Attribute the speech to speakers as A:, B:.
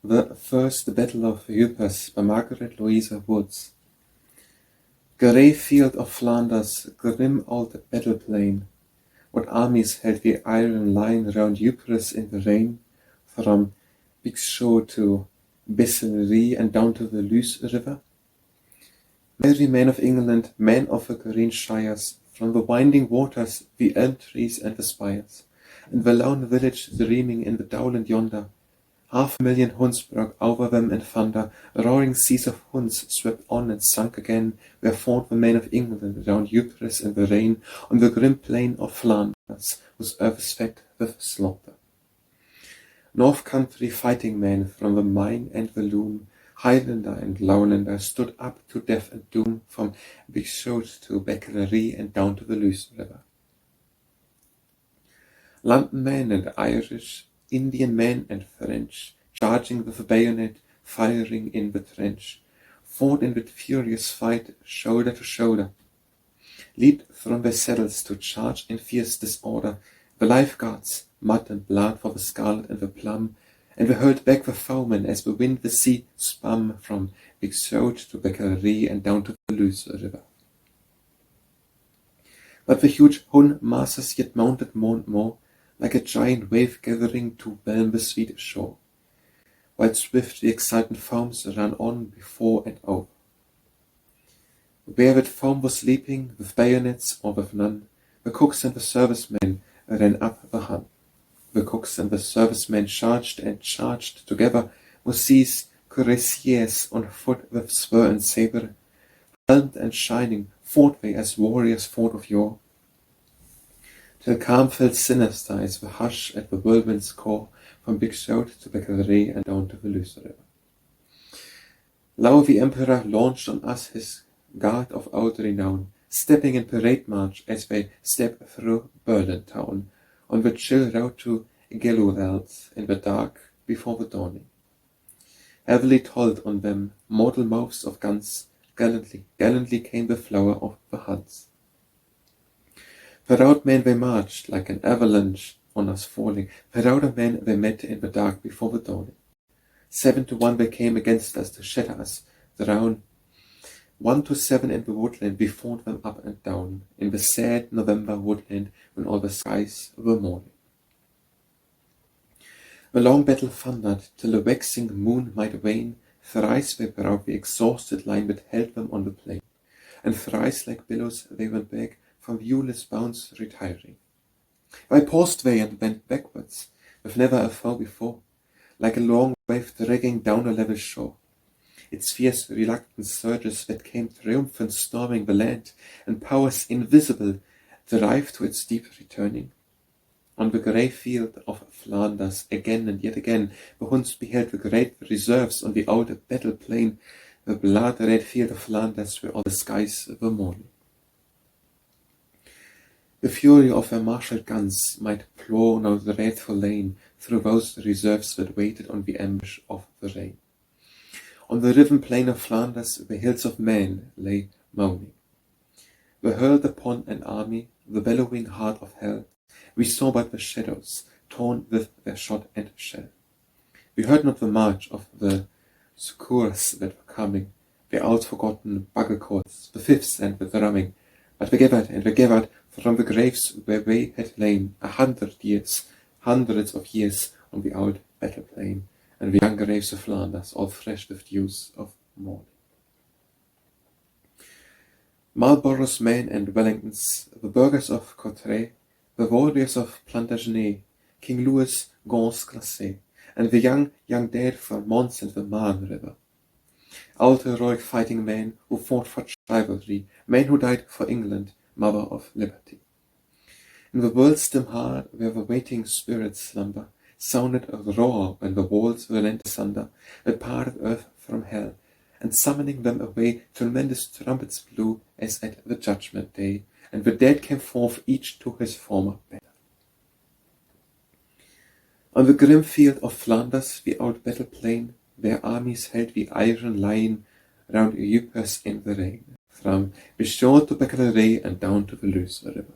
A: The First Battle of Ypres by Margaret Louisa Woods. Grey field of Flanders, grim old battle plain, what armies held the iron line round Ypres in the rain, from Bixschoote to Baecelaere and down to the Luce river? Merry men of England, men of the green shires, from the winding waters, the elm-trees and the spires, and the lone village dreaming in the downland yonder, 500,000 Huns broke over them in thunder, roaring seas of Huns swept on and sunk again, where fought the men of England round Ypres in the rain, on the grim plain of Flanders, whose earth is fed with slaughter. North country fighting men from the mine and the loom, Highlander and lowlander, stood up to death and doom, from Bixschoote to Baecelaere and down to the Luce river. London men and Irish, Indian men and French, charging with the bayonet, firing in the trench, fought in that furious fight, shoulder to shoulder, leaped from their saddles to charge in fierce disorder, the lifeguards, mud and blood for the scarlet and the plum, and they hurled back the foemen as the wind the sea spun, from Bixschoote to Baecelaere and down to the Luce river. But the huge Hun masses yet mounted more and more, like a giant wave gathering to whelm the sweet shore, while swift the exultant foams ran on before and over. Where that foam was leaping, with bayonets or with none, the cooks and the servicemen ran up the Hun. The cooks and the servicemen charged and charged together, with these cuirassiers on foot with spur and sabre, helmed and shining, fought they as warriors fought of yore, till calm fell sinister as the hush at the whirlwind's core, from Bixschoote to Baecelaere and down to the Luce river. Lo, the Emperor launched on us his guard of old renown, stepping in parade march as they step through Berlin town, on the chill road to Gallowelt in the dark before the dawning. Heavily tolled on them mortal mouths of guns, gallantly came the flower of the Huns. Proud men they marched like an avalanche on us falling, prouder men they met in the dark before the dawning. 7 to 1 they came against us to shatter us, drown. 1 to 7 in the woodland we fought them up and down, in the sad November woodland when all the skies were mourning. The long battle thundered till the waxing moon might wane, thrice they broke the exhausted line that held them on the plain, and thrice like billows they went back, from viewless bounds retiring. Why paused they and bent backwards, with never a foe before, like a long wave dragging down a level shore? Its fierce reluctant surges that came triumphant storming the land, and powers invisible drive to its deep returning. On the grey field of Flanders, again and yet again, the Huns beheld the great reserves on the old battle plain, the blood-red field of Flanders where all the skies were mourning. The fury of their martial guns might plough no dreadful lane through those reserves that waited on the ambush of the rain. On the riven plain of Flanders the hills of men lay moaning. We hurled upon an army, the bellowing heart of hell. We saw but the shadows, torn with their shot and shell. We heard not the march of the succours that were coming, the old-forgotten bugle calls, the fifths and the drumming, but we gathered from the graves where they had lain 100 years, hundreds of years on the old battle plain, and the young graves of Flanders, all fresh with dews of morning. Marlborough's men and Wellingtons, the burghers of Courtrai, the warriors of Plantagenet, King Louis Gaunt's Classé, and the young dead from Mons and the Marne river. Old heroic fighting men who fought for chivalry, men who died for England, mother of liberty. In the world's dim heart, where the waiting spirits slumber, sounded a roar when the walls were rent asunder, that parted earth from hell, and summoning them away, tremendous trumpets blew as at the judgment day, and the dead came forth each to his former bed. On the grim field of Flanders, the old battle plain, their armies held the iron line round Ypres in the rain, from Bixschoote to Baecelaere and down to the Luce river.